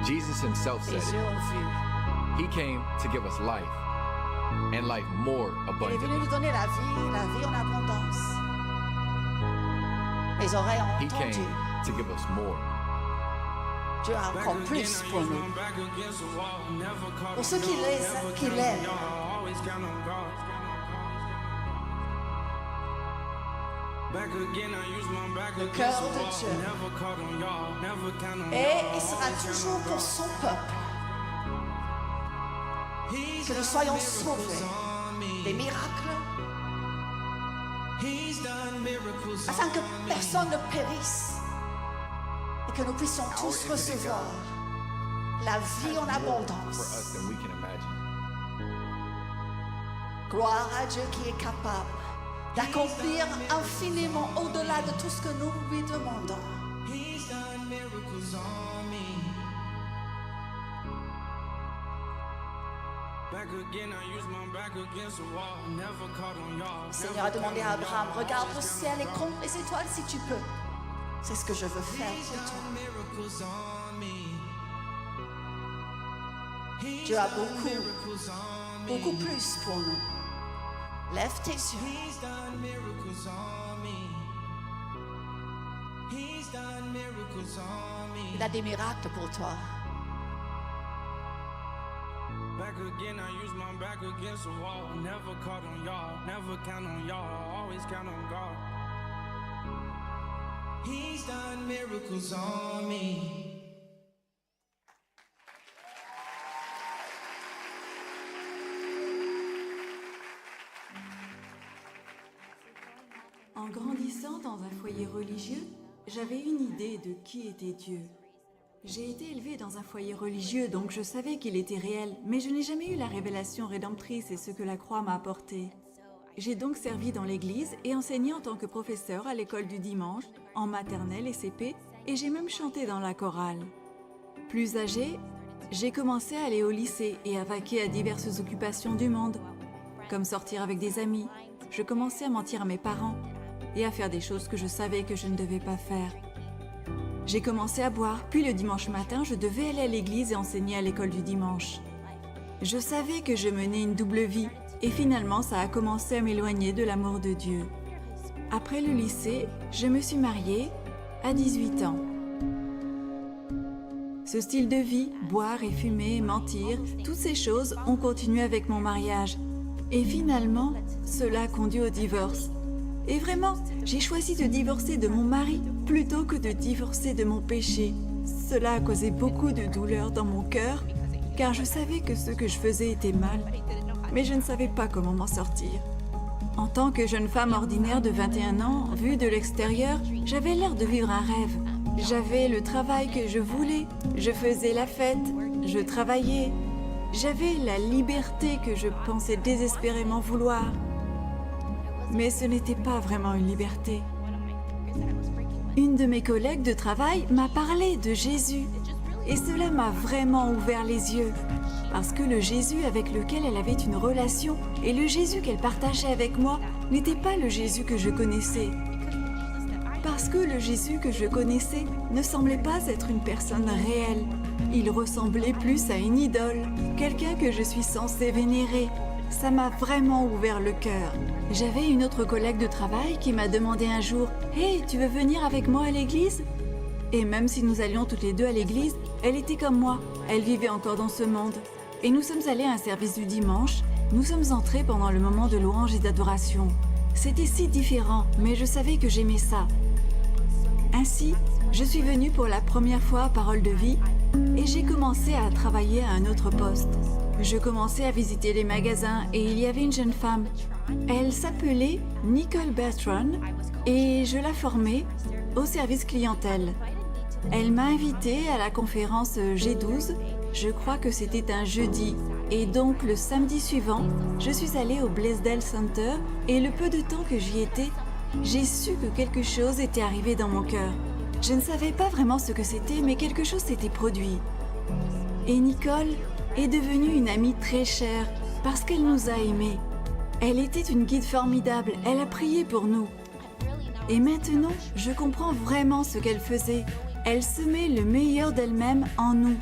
Jesus himself said Les yeux it. ont vu. He came to give us life and life more Il est venu abundantly. nous donner la vie en abondance. Les oreilles ont He came entendu. to give us more. Dieu a encore plus pour nous. Pour ceux qui l'aiment. Le cœur de Dieu. Et il sera toujours pour son peuple. Que nous soyons sauvés des miracles, afin que personne ne périsse et que nous puissions tous recevoir la vie en For us abondance. than we can imagine. Gloire à Dieu qui est capable d'accomplir infiniment au-delà de tout ce que nous lui demandons. Le Seigneur a demandé à Abraham, regarde le ciel et compte les étoiles si tu peux. C'est ce que je veux faire pour toi. Dieu a beaucoup plus pour nous. Lève tes yeux. Il a des miracles pour toi. Back again, I use my back against the wall. Never caught on y'all, never count on y'all, always count on God. He's done miracles on me. En grandissant dans un foyer religieux, j'avais une idée de qui était Dieu. J'ai été élevée dans un foyer religieux, donc je savais qu'il était réel, mais je n'ai jamais eu la révélation rédemptrice et ce que la croix m'a apporté. J'ai donc servi dans l'église et enseigné en tant que professeur à l'école du dimanche, en maternelle et CP, et j'ai même chanté dans la chorale. Plus âgée, j'ai commencé à aller au lycée et à vaquer à diverses occupations du monde, comme sortir avec des amis. Je commençais à mentir à mes parents et à faire des choses que je savais que je ne devais pas faire. J'ai commencé à boire, puis le dimanche matin, je devais aller à l'église et enseigner à l'école du dimanche. Je savais que je menais une double vie, et finalement ça a commencé à m'éloigner de l'amour de Dieu. Après le lycée, je me suis mariée à 18 ans. Ce style de vie, boire et fumer, mentir, toutes ces choses ont continué avec mon mariage. Et finalement, cela conduit au divorce. Et vraiment, j'ai choisi de divorcer de mon mari plutôt que de divorcer de mon péché. Cela a causé beaucoup de douleur dans mon cœur, car je savais que ce que je faisais était mal, mais je ne savais pas comment m'en sortir. En tant que jeune femme ordinaire de 21 ans, vue de l'extérieur, j'avais l'air de vivre un rêve. J'avais le travail que je voulais, je faisais la fête, je travaillais. J'avais la liberté que je pensais désespérément vouloir. Mais ce n'était pas vraiment une liberté. Une de mes collègues de travail m'a parlé de Jésus. Et cela m'a vraiment ouvert les yeux. Parce que le Jésus avec lequel elle avait une relation et le Jésus qu'elle partageait avec moi n'était pas le Jésus que je connaissais. Parce que le Jésus que je connaissais ne semblait pas être une personne réelle. Il ressemblait plus à une idole, quelqu'un que je suis censée vénérer. Ça m'a vraiment ouvert le cœur. J'avais une autre collègue de travail qui m'a demandé un jour « Hey, tu veux venir avec moi à l'église ?» Et même si nous allions toutes les deux à l'église, elle était comme moi, elle vivait encore dans ce monde. Et nous sommes allés à un service du dimanche, nous sommes entrés pendant le moment de louange et d'adoration. C'était si différent, mais je savais que j'aimais ça. Ainsi, je suis venue pour la première fois à Parole de Vie et j'ai commencé à travailler à un autre poste. Je commençais à visiter les magasins et il y avait une jeune femme. Elle s'appelait Nicole Bertrand et je la formais au service clientèle. Elle m'a invitée à la conférence G12, je crois que c'était un jeudi. Et donc le samedi suivant, je suis allée au Blaisdell Center et le peu de temps que j'y étais, j'ai su que quelque chose était arrivé dans mon cœur. Je ne savais pas vraiment ce que c'était, mais quelque chose s'était produit. Et Nicole est devenue une amie très chère parce qu'elle nous a aimés. Elle était une guide formidable, elle a prié pour nous. Et maintenant, je comprends vraiment ce qu'elle faisait. Elle semait le meilleur d'elle-même en nous.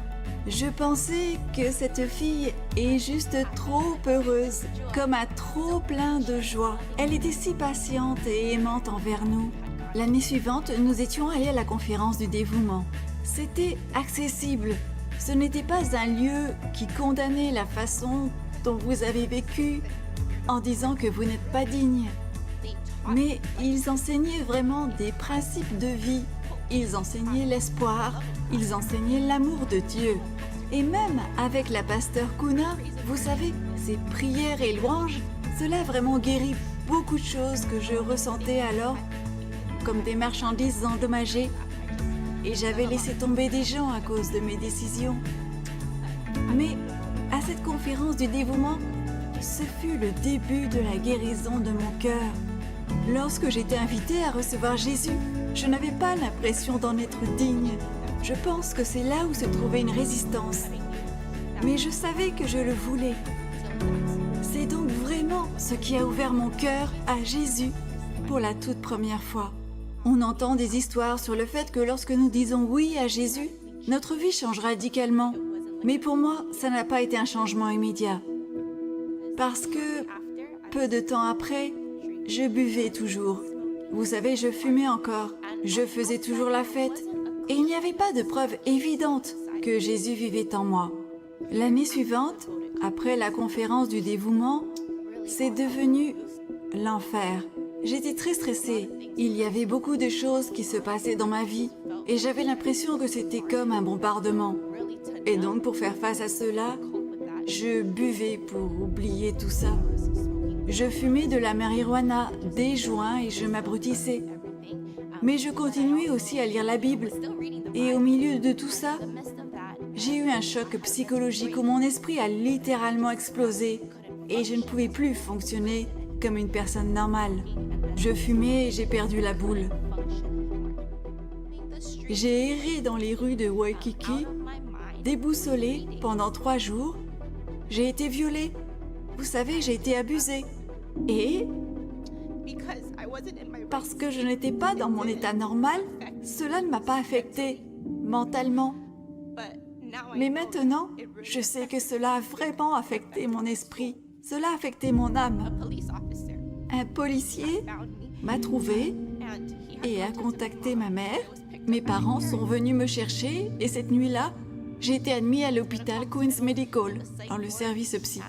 Je pensais que cette fille est juste trop heureuse, comme un trop plein de joie. Elle était si patiente et aimante envers nous. L'année suivante, nous étions allés à la conférence du dévouement. C'était accessible. Ce n'était pas un lieu qui condamnait la façon dont vous avez vécu en disant que vous n'êtes pas digne. Mais ils enseignaient vraiment des principes de vie. Ils enseignaient l'espoir, ils enseignaient l'amour de Dieu. Et même avec la pasteur Kuna, vous savez, ses prières et louanges, cela a vraiment guéri beaucoup de choses que je ressentais alors, comme des marchandises endommagées. Et j'avais laissé tomber des gens à cause de mes décisions. Mais à cette conférence du dévouement, ce fut le début de la guérison de mon cœur. Lorsque j'étais invitée à recevoir Jésus, je n'avais pas l'impression d'en être digne. Je pense que c'est là où se trouvait une résistance. Mais je savais que je le voulais. C'est donc vraiment ce qui a ouvert mon cœur à Jésus pour la toute première fois. On entend des histoires sur le fait que lorsque nous disons oui à Jésus, notre vie change radicalement. Mais pour moi, ça n'a pas été un changement immédiat. Parce que, peu de temps après, je buvais toujours. Vous savez, je fumais encore. Je faisais toujours la fête. Et il n'y avait pas de preuve évidente que Jésus vivait en moi. L'année suivante, après la conférence du dévouement, c'est devenu l'enfer. J'étais très stressée. Il y avait beaucoup de choses qui se passaient dans ma vie et j'avais l'impression que c'était comme un bombardement. Et donc, pour faire face à cela, je buvais pour oublier tout ça. Je fumais de la marijuana, des joints et je m'abrutissais. Mais je continuais aussi à lire la Bible. Et au milieu de tout ça, j'ai eu un choc psychologique où mon esprit a littéralement explosé et je ne pouvais plus fonctionner comme une personne normale. Je fumais et j'ai perdu la boule. J'ai erré dans les rues de Waikiki, déboussolée pendant 3 jours. J'ai été violée. Vous savez, j'ai été abusée. Et parce que je n'étais pas dans mon état normal, cela ne m'a pas affectée mentalement. Mais maintenant, je sais que cela a vraiment affecté mon esprit. Cela a affecté mon âme. Un policier m'a trouvée et a contacté ma mère. Mes parents sont venus me chercher et cette nuit-là, j'ai été admise à l'hôpital Queen's Medical, dans le service psy.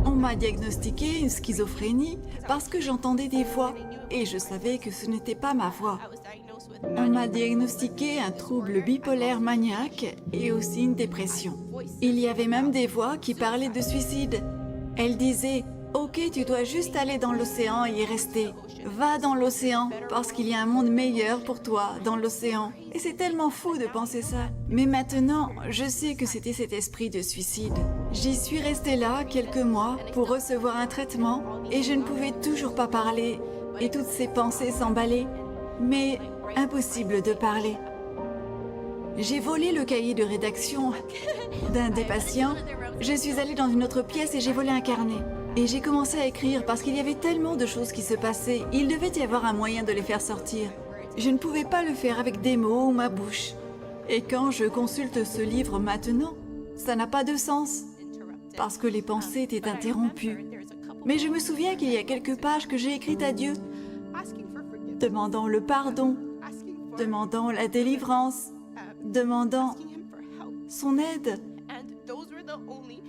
On m'a diagnostiqué une schizophrénie parce que j'entendais des voix et je savais que ce n'était pas ma voix. On m'a diagnostiqué un trouble bipolaire maniaque et aussi une dépression. Il y avait même des voix qui parlaient de suicide. Elles disaient « Ok, tu dois juste aller dans l'océan et y rester. Va dans l'océan parce qu'il y a un monde meilleur pour toi dans l'océan. » Et c'est tellement fou de penser ça. Mais maintenant, je sais que c'était cet esprit de suicide. J'y suis restée là quelques mois pour recevoir un traitement et je ne pouvais toujours pas parler et toutes ces pensées s'emballaient. Mais impossible de parler. J'ai volé le cahier de rédaction d'un des patients. Je suis allée dans une autre pièce et j'ai volé un carnet. Et j'ai commencé à écrire parce qu'il y avait tellement de choses qui se passaient. Il devait y avoir un moyen de les faire sortir. Je ne pouvais pas le faire avec des mots ou ma bouche. Et quand je consulte ce livre maintenant, ça n'a pas de sens. Parce que les pensées étaient interrompues. Mais je me souviens qu'il y a quelques pages que j'ai écrites à Dieu, demandant le pardon, demandant la délivrance, demandant son aide.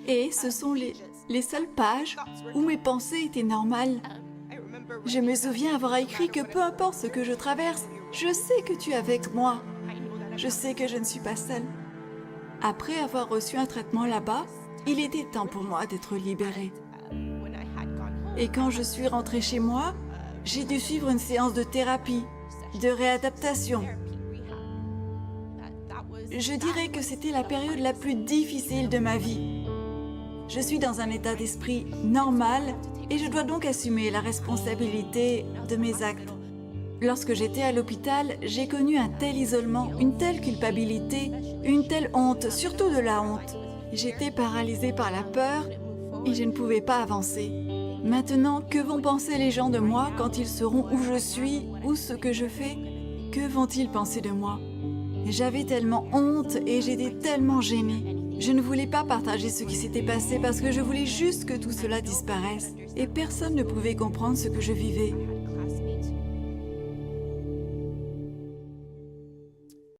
Et ce sont les seules pages où mes pensées étaient normales. Je me souviens avoir écrit que peu importe ce que je traverse, je sais que tu es avec moi. Je sais que je ne suis pas seule. Après avoir reçu un traitement là-bas, il était temps pour moi d'être libérée. Et quand je suis rentrée chez moi, j'ai dû suivre une séance de thérapie, de réadaptation. Je dirais que c'était la période la plus difficile de ma vie. Je suis dans un état d'esprit normal et je dois donc assumer la responsabilité de mes actes. Lorsque j'étais à l'hôpital, j'ai connu un tel isolement, une telle culpabilité, une telle honte, surtout de la honte. J'étais paralysée par la peur et je ne pouvais pas avancer. Maintenant, que vont penser les gens de moi quand ils sauront où je suis, ou ce que je fais? Que vont-ils penser de moi? J'avais tellement honte et j'étais tellement gênée. Je ne voulais pas partager ce qui s'était passé parce que je voulais juste que tout cela disparaisse. Et personne ne pouvait comprendre ce que je vivais.